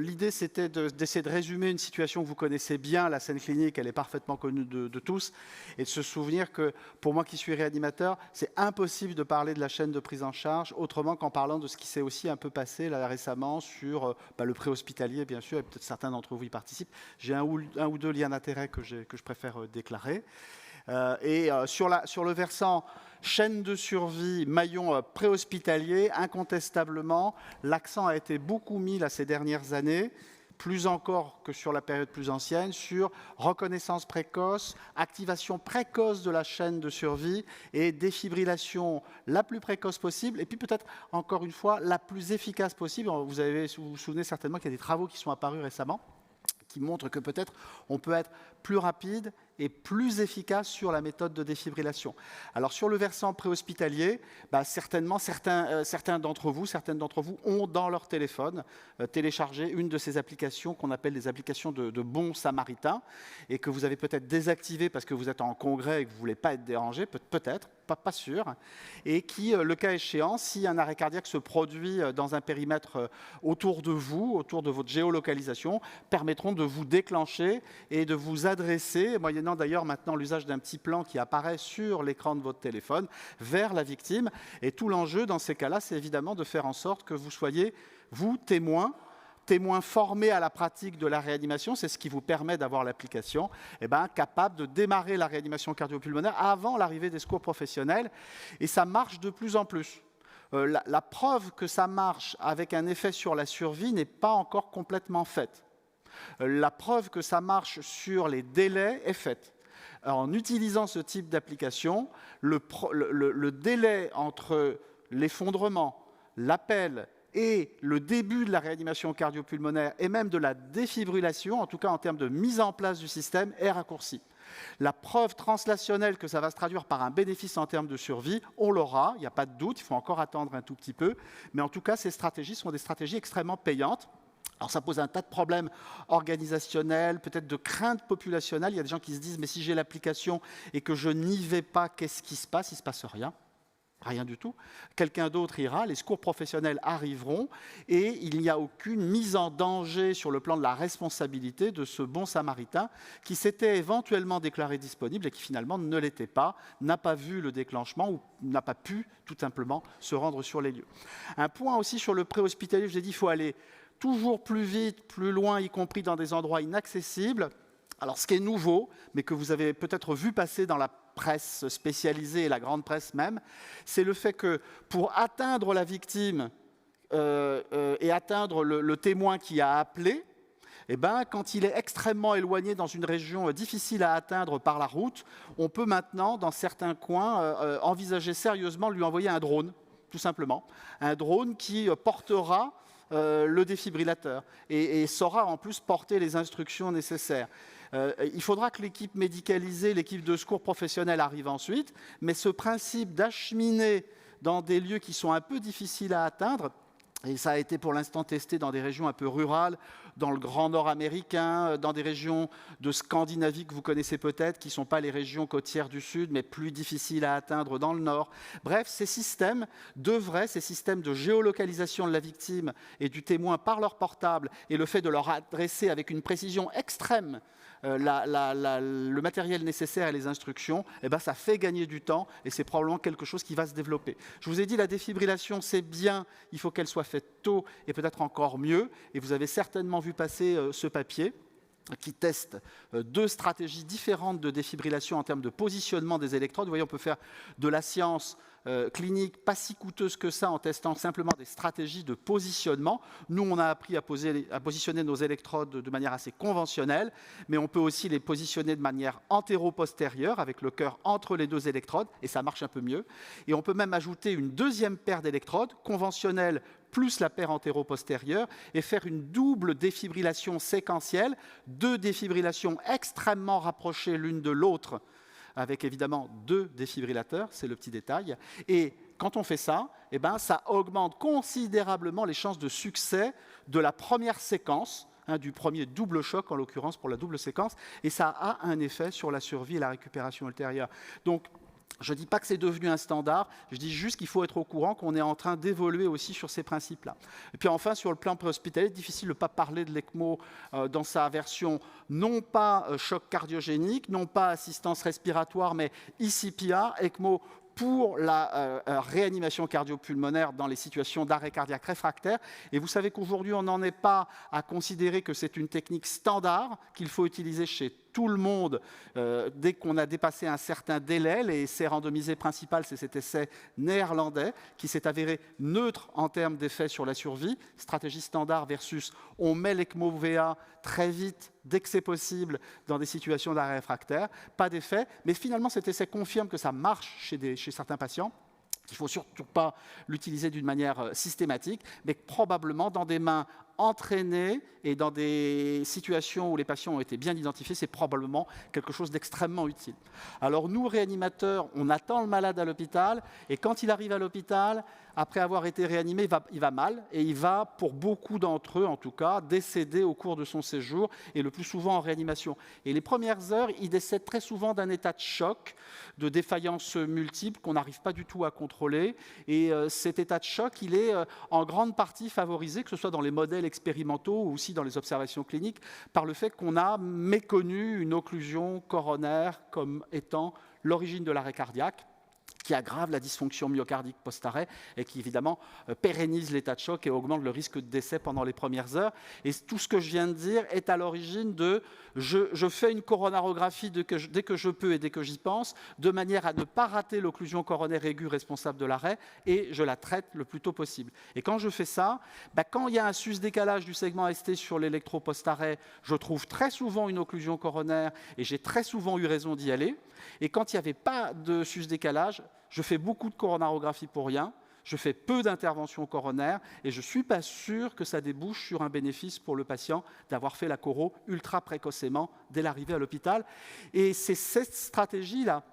l'idée, c'était d'essayer de résumer une situation que vous connaissez bien, la scène clinique, elle est parfaitement connue de tous, et de se souvenir que, pour moi qui suis réanimateur, c'est impossible de parler de la chaîne de prise en charge autrement qu'en parlant de ce qui s'est aussi un peu passé là, récemment sur le préhospitalier, bien sûr, et peut-être certains d'entre vous y participent. J'ai un ou deux liens d'intérêt que je préfère déclarer. Sur le versant chaîne de survie, maillon préhospitalier, incontestablement, l'accent a été beaucoup mis là, ces dernières années, plus encore que sur la période plus ancienne, sur reconnaissance précoce, activation précoce de la chaîne de survie et défibrillation la plus précoce possible, et puis peut-être, encore une fois, la plus efficace possible. Vous vous souvenez certainement qu'il y a des travaux qui sont apparus récemment qui montrent que peut-être on peut être plus rapide et plus efficace sur la méthode de défibrillation. Alors sur le versant préhospitalier, certainement certaines d'entre vous ont dans leur téléphone téléchargé une de ces applications qu'on appelle des applications de bons samaritains et que vous avez peut-être désactivé parce que vous êtes en congrès et que vous ne voulez pas être dérangé, peut-être, pas sûr, et qui, le cas échéant, si un arrêt cardiaque se produit dans un périmètre autour de vous, autour de votre géolocalisation, permettront de vous déclencher et de vous adresser, moyennant d'ailleurs maintenant l'usage d'un petit plan qui apparaît sur l'écran de votre téléphone, vers la victime. Et tout l'enjeu dans ces cas-là, c'est évidemment de faire en sorte que vous soyez, vous, témoin formé à la pratique de la réanimation, c'est ce qui vous permet d'avoir l'application, capable de démarrer la réanimation cardio-pulmonaire avant l'arrivée des secours professionnels. Et ça marche de plus en plus. La preuve que ça marche avec un effet sur la survie n'est pas encore complètement faite. La preuve que ça marche sur les délais est faite. Alors, en utilisant ce type d'application, le délai entre l'effondrement, l'appel et le début de la réanimation cardio-pulmonaire et même de la défibrillation, en tout cas en termes de mise en place du système, est raccourci. La preuve translationnelle que ça va se traduire par un bénéfice en termes de survie, on l'aura, il n'y a pas de doute, il faut encore attendre un tout petit peu, mais en tout cas, ces stratégies sont des stratégies extrêmement payantes. Alors ça pose un tas de problèmes organisationnels, peut-être de craintes populationnelles. Il y a des gens qui se disent « mais si j'ai l'application et que je n'y vais pas, qu'est-ce qui se passe ?» Il ne se passe rien. Rien du tout. Quelqu'un d'autre ira, les secours professionnels arriveront et il n'y a aucune mise en danger sur le plan de la responsabilité de ce bon samaritain qui s'était éventuellement déclaré disponible et qui finalement ne l'était pas, n'a pas vu le déclenchement ou n'a pas pu tout simplement se rendre sur les lieux. Un point aussi sur le préhospitalier, je l'ai dit, il faut aller toujours plus vite, plus loin, y compris dans des endroits inaccessibles. Alors ce qui est nouveau, mais que vous avez peut-être vu passer dans la presse spécialisée et la grande presse même, c'est le fait que pour atteindre la victime et atteindre le témoin qui a appelé, quand il est extrêmement éloigné dans une région difficile à atteindre par la route, on peut maintenant, dans certains coins, envisager sérieusement de lui envoyer un drone, tout simplement. Un drone qui portera le défibrillateur et saura en plus porter les instructions nécessaires. Il faudra que l'équipe médicalisée, l'équipe de secours professionnel arrive ensuite, mais ce principe d'acheminer dans des lieux qui sont un peu difficiles à atteindre, et ça a été pour l'instant testé dans des régions un peu rurales, dans le Grand Nord américain, dans des régions de Scandinavie que vous connaissez peut-être, qui ne sont pas les régions côtières du Sud, mais plus difficiles à atteindre dans le Nord. Bref, ces systèmes de géolocalisation de la victime et du témoin par leur portable, et le fait de leur adresser avec une précision extrême le matériel nécessaire et les instructions, ça fait gagner du temps et c'est probablement quelque chose qui va se développer. Je vous ai dit, la défibrillation, c'est bien, il faut qu'elle soit faite tôt et peut-être encore mieux. Et vous avez certainement vu passer ce papier qui teste deux stratégies différentes de défibrillation en termes de positionnement des électrodes. Vous voyez, on peut faire de la science clinique pas si coûteuse que ça en testant simplement des stratégies de positionnement. Nous, on a appris à positionner nos électrodes de manière assez conventionnelle, mais on peut aussi les positionner de manière antéro-postérieure avec le cœur entre les deux électrodes, et ça marche un peu mieux. Et on peut même ajouter une deuxième paire d'électrodes conventionnelles plus la paire antéro-postérieure et faire une double défibrillation séquentielle, deux défibrillations extrêmement rapprochées l'une de l'autre, avec évidemment deux défibrillateurs, c'est le petit détail. Et quand on fait ça, ça augmente considérablement les chances de succès de la première séquence, du premier double choc, en l'occurrence pour la double séquence, et ça a un effet sur la survie et la récupération ultérieure. Donc, Je ne dis pas que c'est devenu un standard, je dis juste qu'il faut être au courant qu'on est en train d'évoluer aussi sur ces principes-là. Et puis enfin, sur le plan préhospitalier, difficile de ne pas parler de l'ECMO dans sa version non pas choc cardiogénique, non pas assistance respiratoire, mais ICPA, ECMO pour la réanimation cardiopulmonaire dans les situations d'arrêt cardiaque réfractaire. Et vous savez qu'aujourd'hui, on n'en est pas à considérer que c'est une technique standard qu'il faut utiliser chez tout le monde dès qu'on a dépassé un certain délai. L'essai randomisé principal, c'est cet essai néerlandais qui s'est avéré neutre en termes d'effet sur la survie. Stratégie standard versus on met l'ECMO-VA très vite, dès que c'est possible, dans des situations d'arrêt réfractaire. Pas d'effet, mais finalement cet essai confirme que ça marche chez certains patients. Il ne faut surtout pas l'utiliser d'une manière systématique, mais probablement dans des mains entraînées et dans des situations où les patients ont été bien identifiés, c'est probablement quelque chose d'extrêmement utile. Alors nous, réanimateurs, on attend le malade à l'hôpital, et quand il arrive à l'hôpital, après avoir été réanimé, il va mal, et il va, pour beaucoup d'entre eux en tout cas, décéder au cours de son séjour, et le plus souvent en réanimation. Et les premières heures, il décède très souvent d'un état de choc, de défaillance multiple qu'on n'arrive pas du tout à contrôler, et cet état de choc, il est en grande partie favorisé, que ce soit dans les modèles expérimentaux ou aussi dans les observations cliniques, par le fait qu'on a méconnu une occlusion coronaire comme étant l'origine de l'arrêt cardiaque, qui aggrave la dysfonction myocardique post-arrêt et qui évidemment pérennise l'état de choc et augmente le risque de décès pendant les premières heures. Et tout ce que je viens de dire est à l'origine de je fais une coronarographie dès que je peux et dès que j'y pense, de manière à ne pas rater l'occlusion coronaire aiguë responsable de l'arrêt, et je la traite le plus tôt possible. Et quand je fais ça, quand il y a un sus-décalage du segment ST sur l'électro post-arrêt, je trouve très souvent une occlusion coronaire et j'ai très souvent eu raison d'y aller. Et quand il n'y avait pas de sus-décalage, je fais beaucoup de coronarographie pour rien, je fais peu d'interventions coronaires et je ne suis pas sûr que ça débouche sur un bénéfice pour le patient d'avoir fait la coro ultra précocement dès l'arrivée à l'hôpital. Et c'est cette stratégie-là,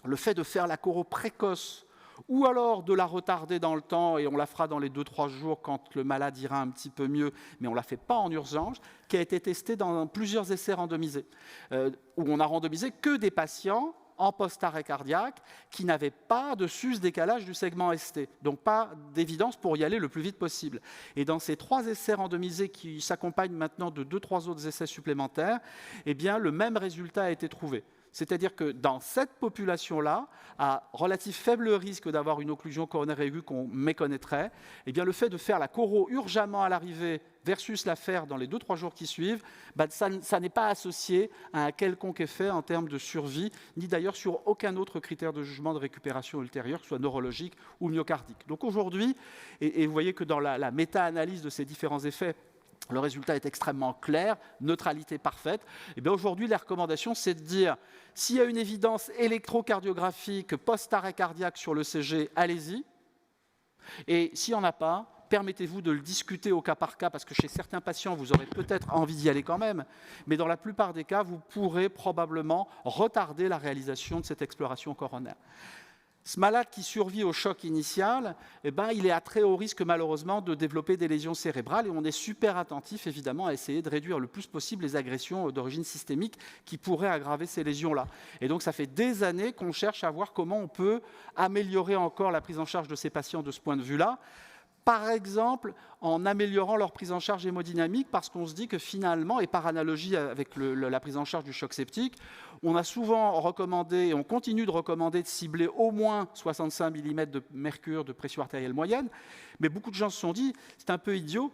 le fait de faire la coro précoce ou alors de la retarder dans le temps, et on la fera dans les 2-3 jours quand le malade ira un petit peu mieux, mais on ne la fait pas en urgence, qui a été testée dans plusieurs essais randomisés, où on a randomisé que des patients en post-arrêt cardiaque qui n'avaient pas de sus-décalage du segment ST, donc pas d'évidence pour y aller le plus vite possible. Et dans ces 3 essais randomisés qui s'accompagnent maintenant de 2-3 autres essais supplémentaires, eh bien, le même résultat a été trouvé. C'est-à-dire que dans cette population-là, à relatif faible risque d'avoir une occlusion coronaire aiguë qu'on méconnaîtrait, eh bien, le fait de faire la coro urgemment à l'arrivée versus la faire dans les 2-3 jours qui suivent, ça n'est pas associé à un quelconque effet en termes de survie, ni d'ailleurs sur aucun autre critère de jugement de récupération ultérieure, que ce soit neurologique ou myocardique. Donc aujourd'hui, et vous voyez que dans la méta-analyse de ces différents effets, le résultat est extrêmement clair, neutralité parfaite. Et bien aujourd'hui, la recommandation, c'est de dire, s'il y a une évidence électrocardiographique post-arrêt cardiaque sur le CG, allez-y. Et s'il n'y en a pas, permettez-vous de le discuter au cas par cas, parce que chez certains patients, vous aurez peut-être envie d'y aller quand même, mais dans la plupart des cas, vous pourrez probablement retarder la réalisation de cette exploration coronaire. Ce malade qui survit au choc initial, il est à très haut risque malheureusement de développer des lésions cérébrales, et on est super attentif évidemment à essayer de réduire le plus possible les agressions d'origine systémique qui pourraient aggraver ces lésions-là. Et donc ça fait des années qu'on cherche à voir comment on peut améliorer encore la prise en charge de ces patients de ce point de vue-là. Par exemple, en améliorant leur prise en charge hémodynamique, parce qu'on se dit que finalement, et par analogie avec la prise en charge du choc septique, on a souvent recommandé, et on continue de recommander, de cibler au moins 65 mm de mercure de pression artérielle moyenne, mais beaucoup de gens se sont dit, c'est un peu idiot.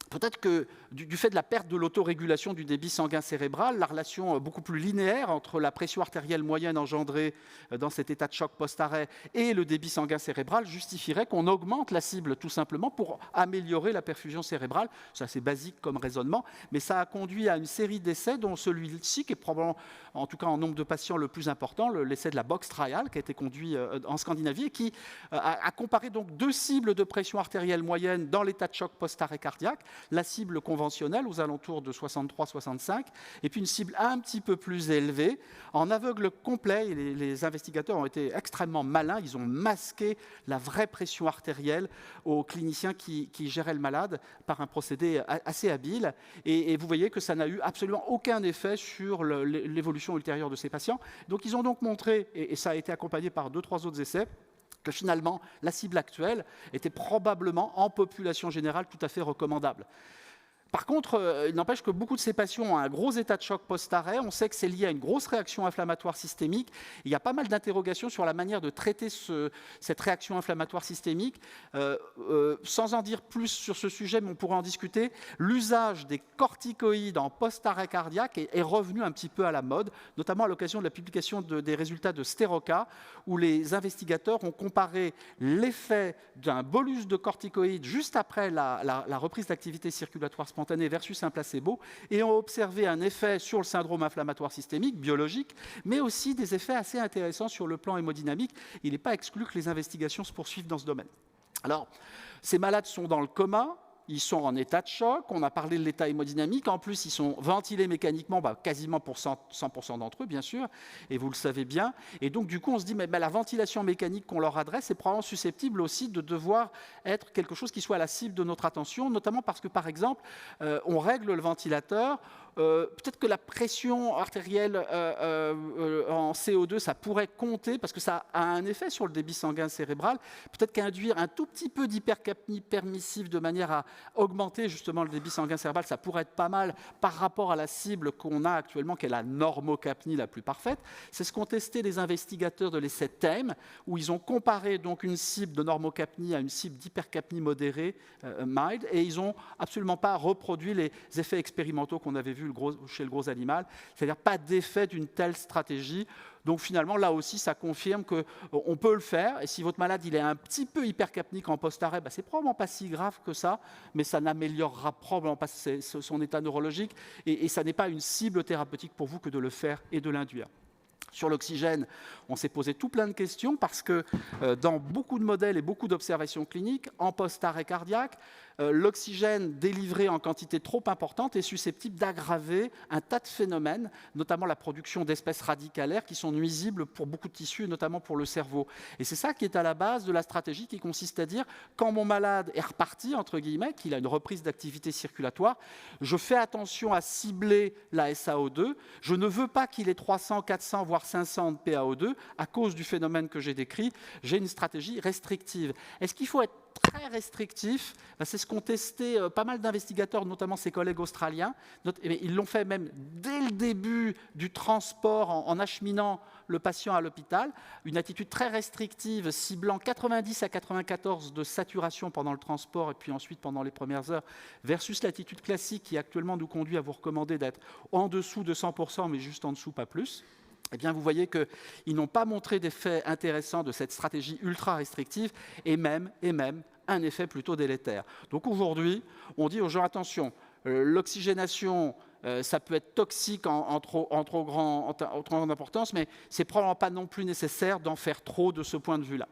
Peut-être que du fait de la perte de l'autorégulation du débit sanguin cérébral, la relation beaucoup plus linéaire entre la pression artérielle moyenne engendrée dans cet état de choc post-arrêt et le débit sanguin cérébral justifierait qu'on augmente la cible tout simplement pour améliorer la perfusion cérébrale. C'est assez basique comme raisonnement, mais ça a conduit à une série d'essais dont celui-ci, qui est probablement, en tout cas en nombre de patients, le plus important, l'essai de la Box Trial, qui a été conduit en Scandinavie et qui a comparé donc 2 cibles de pression artérielle moyenne dans l'état de choc post-arrêt cardiaque, la cible conventionnelle aux alentours de 63-65, et puis une cible un petit peu plus élevée, en aveugle complet. Et les investigateurs ont été extrêmement malins, ils ont masqué la vraie pression artérielle aux cliniciens qui géraient le malade par un procédé assez habile. Et vous voyez que ça n'a eu absolument aucun effet sur l'évolution ultérieure de ces patients. Donc ils ont donc montré, et ça a été accompagné par 2-3 autres essais, que finalement, la cible actuelle était probablement, en population générale, tout à fait recommandable. Par contre, il n'empêche que beaucoup de ces patients ont un gros état de choc post-arrêt. On sait que c'est lié à une grosse réaction inflammatoire systémique. Il y a pas mal d'interrogations sur la manière de traiter cette réaction inflammatoire systémique. Sans en dire plus sur ce sujet, mais on pourrait en discuter, l'usage des corticoïdes en post-arrêt cardiaque est revenu un petit peu à la mode, notamment à l'occasion de la publication des résultats de Steroca, où les investigateurs ont comparé l'effet d'un bolus de corticoïdes juste après la reprise d'activité circulatoire spontanée versus un placebo, et ont observé un effet sur le syndrome inflammatoire systémique, biologique, mais aussi des effets assez intéressants sur le plan hémodynamique. Il n'est pas exclu que les investigations se poursuivent dans ce domaine. Alors, ces malades sont dans le coma, ils sont en état de choc, on a parlé de l'état hémodynamique, en plus ils sont ventilés mécaniquement, quasiment pour 100% d'entre eux bien sûr, et vous le savez bien, et donc du coup on se dit mais la ventilation mécanique qu'on leur adresse est probablement susceptible aussi de devoir être quelque chose qui soit à la cible de notre attention, notamment parce que par exemple on règle le ventilateur, peut-être que la pression artérielle en CO2, ça pourrait compter, parce que ça a un effet sur le débit sanguin cérébral, peut-être qu'induire un tout petit peu d'hypercapnie permissive de manière à augmenter justement le débit sanguin cérébral, ça pourrait être pas mal par rapport à la cible qu'on a actuellement, qui est la normocapnie la plus parfaite. C'est ce qu'ont testé les investigateurs de l'essai THEM, où ils ont comparé donc une cible de normocapnie à une cible d'hypercapnie modérée, mild, et ils n'ont absolument pas reproduit les effets expérimentaux qu'on avait vus chez le gros animal, c'est-à-dire pas d'effet d'une telle stratégie. Donc finalement, là aussi, ça confirme qu'on peut le faire. Et si votre malade il est un petit peu hypercapnique en post-arrêt, c'est probablement pas si grave que ça, mais ça n'améliorera probablement pas son état neurologique. Et ça n'est pas une cible thérapeutique pour vous que de le faire et de l'induire. Sur l'oxygène, on s'est posé tout plein de questions parce que dans beaucoup de modèles et beaucoup d'observations cliniques, en post-arrêt cardiaque, l'oxygène délivré en quantité trop importante est susceptible d'aggraver un tas de phénomènes, notamment la production d'espèces radicalaires qui sont nuisibles pour beaucoup de tissus, et notamment pour le cerveau. Et c'est ça qui est à la base de la stratégie qui consiste à dire, quand mon malade est reparti, entre guillemets, qu'il a une reprise d'activité circulatoire, je fais attention à cibler la SaO2, je ne veux pas qu'il ait 300, 400, voire 500 de PaO2 à cause du phénomène que j'ai décrit, j'ai une stratégie restrictive. Est-ce qu'il faut être très restrictif? C'est ce qu'ont testé pas mal d'investigateurs, notamment ses collègues australiens. Ils l'ont fait même dès le début du transport en acheminant le patient à l'hôpital. Une attitude très restrictive, ciblant 90 à 94 de saturation pendant le transport et puis ensuite pendant les premières heures, versus l'attitude classique qui actuellement nous conduit à vous recommander d'être en dessous de 100%, mais juste en dessous, pas plus. Eh bien, vous voyez qu'ils n'ont pas montré d'effet intéressant de cette stratégie ultra restrictive et même un effet plutôt délétère. Donc aujourd'hui, on dit aux gens, attention, l'oxygénation, ça peut être toxique en trop grande importance, mais ce n'est probablement pas non plus nécessaire d'en faire trop de ce point de vue-là.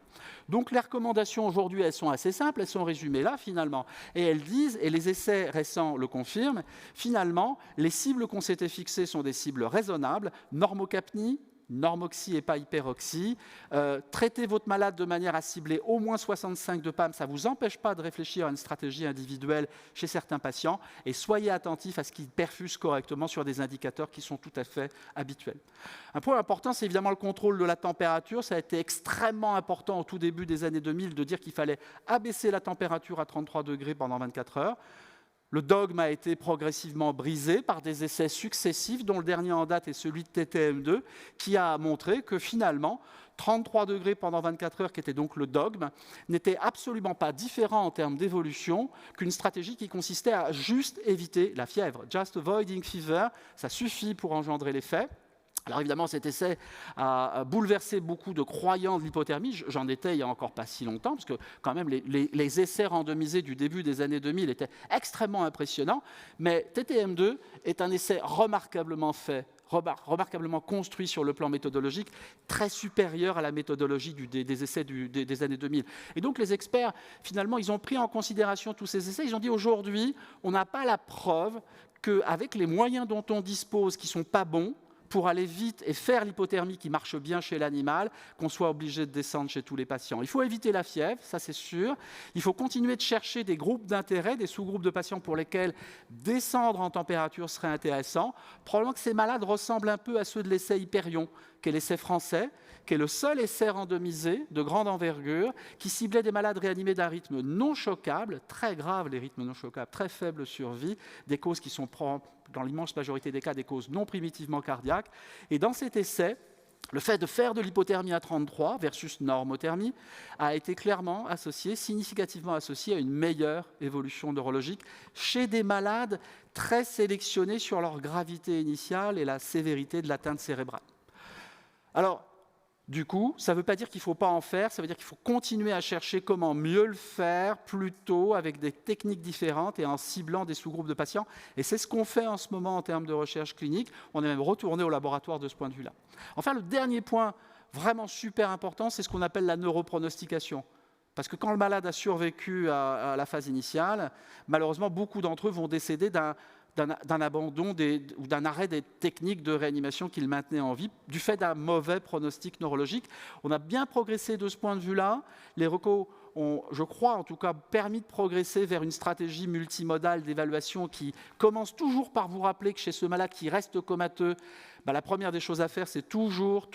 Donc les recommandations aujourd'hui, elles sont assez simples, elles sont résumées là finalement. Et elles disent, et les essais récents le confirment, finalement, les cibles qu'on s'était fixées sont des cibles raisonnables, normocapnie, normoxy et pas hyperoxy. Traitez votre malade de manière à cibler au moins 65 de PAM, ça ne vous empêche pas de réfléchir à une stratégie individuelle chez certains patients et soyez attentifs à ce qu'ils perfusent correctement sur des indicateurs qui sont tout à fait habituels. Un point important, c'est évidemment le contrôle de la température. Ça a été extrêmement important au tout début des années 2000 de dire qu'il fallait abaisser la température à 33 degrés pendant 24 heures. Le dogme a été progressivement brisé par des essais successifs, dont le dernier en date est celui de TTM2, qui a montré que finalement, 33 degrés pendant 24 heures, qui était donc le dogme, n'était absolument pas différent en termes d'évolution qu'une stratégie qui consistait à juste éviter la fièvre. Just avoiding fever, ça suffit pour engendrer l'effet. Alors évidemment, cet essai a bouleversé beaucoup de croyants de l'hypothermie. J'en étais il n'y a encore pas si longtemps, parce que quand même les essais randomisés du début des années 2000 étaient extrêmement impressionnants. Mais TTM2 est un essai remarquablement fait remarquablement construit sur le plan méthodologique, très supérieur à la méthodologie des essais des années 2000. Et donc les experts, finalement, ils ont pris en considération tous ces essais. Ils ont dit aujourd'hui, on n'a pas la preuve qu'avec les moyens dont on dispose qui ne sont pas bons, pour aller vite et faire l'hypothermie qui marche bien chez l'animal, qu'on soit obligé de descendre chez tous les patients. Il faut éviter la fièvre, ça c'est sûr. Il faut continuer de chercher des groupes d'intérêt, des sous-groupes de patients pour lesquels descendre en température serait intéressant. Probablement que ces malades ressemblent un peu à ceux de l'essai Hyperion, qui est l'essai français, qui est le seul essai randomisé de grande envergure, qui ciblait des malades réanimés d'un rythme non choquable, très grave les rythmes non choquables, très faible survie, des causes qui sont dans l'immense majorité des cas des causes non primitivement cardiaques. Et dans cet essai, le fait de faire de l'hypothermie à 33 versus normothermie a été clairement associé, significativement associé à une meilleure évolution neurologique chez des malades très sélectionnés sur leur gravité initiale et la sévérité de l'atteinte cérébrale. Alors, du coup, ça ne veut pas dire qu'il ne faut pas en faire, ça veut dire qu'il faut continuer à chercher comment mieux le faire, plus tôt, avec des techniques différentes et en ciblant des sous-groupes de patients. Et c'est ce qu'on fait en ce moment en termes de recherche clinique. On est même retourné au laboratoire de ce point de vue-là. Enfin, le dernier point vraiment super important, c'est ce qu'on appelle la neuropronostication. Parce que quand le malade a survécu à la phase initiale, malheureusement, beaucoup d'entre eux vont décéder d'un abandon ou d'un arrêt des techniques de réanimation qu'ils maintenaient en vie du fait d'un mauvais pronostic neurologique. On a bien progressé de ce point de vue-là. Les recos ont, je crois en tout cas, permis de progresser vers une stratégie multimodale d'évaluation qui commence toujours par vous rappeler que chez ce malade qui reste comateux, la première des choses à faire, c'est toujours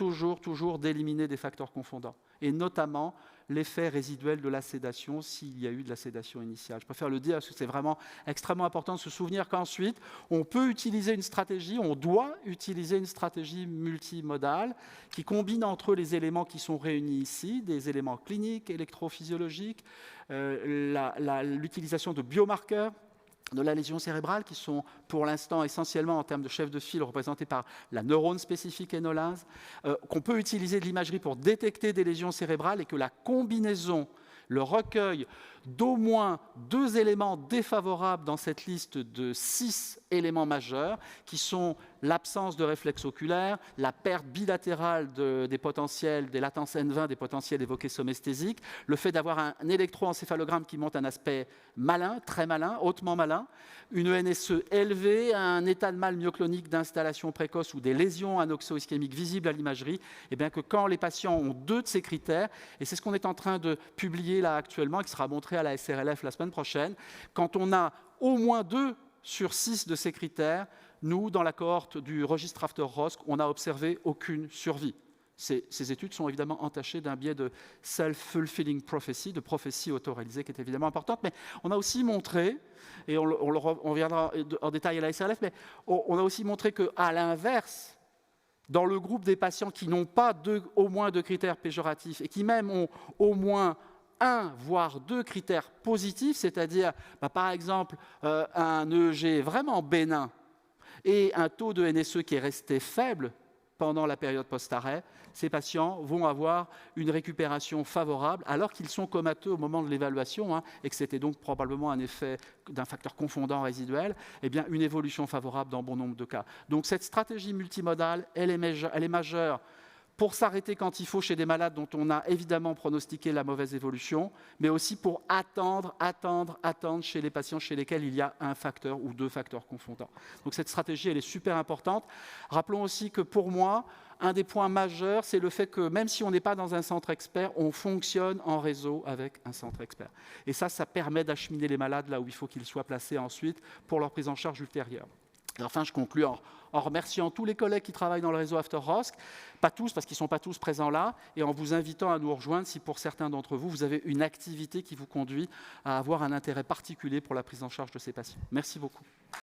d'éliminer des facteurs confondants, et notamment l'effet résiduel de la sédation s'il y a eu de la sédation initiale. Je préfère le dire parce que c'est vraiment extrêmement important de se souvenir qu'ensuite, on peut utiliser une stratégie, on doit utiliser une stratégie multimodale qui combine entre eux les éléments qui sont réunis ici, des éléments cliniques, électrophysiologiques, l'utilisation de biomarqueurs de la lésion cérébrale, qui sont pour l'instant essentiellement en termes de chef de file représentés par la neurone spécifique énolase, qu'on peut utiliser de l'imagerie pour détecter des lésions cérébrales et que la combinaison, le recueil d'au moins 2 éléments défavorables dans cette liste de 6 éléments majeurs, qui sont l'absence de réflexe oculaire, la perte bilatérale des potentiels, des latences N20, des potentiels évoqués somesthésiques, le fait d'avoir un électroencéphalogramme qui montre un aspect malin, très malin, hautement malin, une NSE élevée, un état de mal myoclonique d'installation précoce ou des lésions anoxo-ischémiques visibles à l'imagerie, et bien que quand les patients ont 2 de ces critères, et c'est ce qu'on est en train de publier là actuellement, qui sera montré à la SRLF la semaine prochaine, quand on a au moins 2 sur 6 de ces critères, nous, dans la cohorte du registre After-ROSC, on n'a observé aucune survie. Ces études sont évidemment entachées d'un biais de self-fulfilling prophecy, de prophétie auto-réalisée qui est évidemment importante, mais on a aussi montré, et on reviendra en détail à la SRLF, mais on a aussi montré qu'à l'inverse, dans le groupe des patients qui n'ont pas au moins 2 critères péjoratifs et qui même ont au moins 1, voire 2 critères positifs, c'est-à-dire, par exemple, un EEG vraiment bénin et un taux de NSE qui est resté faible pendant la période post-arrêt, ces patients vont avoir une récupération favorable alors qu'ils sont comateux au moment de l'évaluation, et que c'était donc probablement un effet d'un facteur confondant résiduel, eh bien une évolution favorable dans bon nombre de cas. Donc cette stratégie multimodale, elle est majeure pour s'arrêter quand il faut chez des malades dont on a évidemment pronostiqué la mauvaise évolution, mais aussi pour attendre chez les patients chez lesquels il y a un facteur ou 2 facteurs confondants. Donc cette stratégie, elle est super importante. Rappelons aussi que pour moi, un des points majeurs, c'est le fait que même si on n'est pas dans un centre expert, on fonctionne en réseau avec un centre expert. Et ça permet d'acheminer les malades là où il faut qu'ils soient placés ensuite pour leur prise en charge ultérieure. Et enfin, je conclus en remerciant tous les collègues qui travaillent dans le réseau After-ROSC, pas tous parce qu'ils ne sont pas tous présents là, et en vous invitant à nous rejoindre si pour certains d'entre vous, vous avez une activité qui vous conduit à avoir un intérêt particulier pour la prise en charge de ces patients. Merci beaucoup.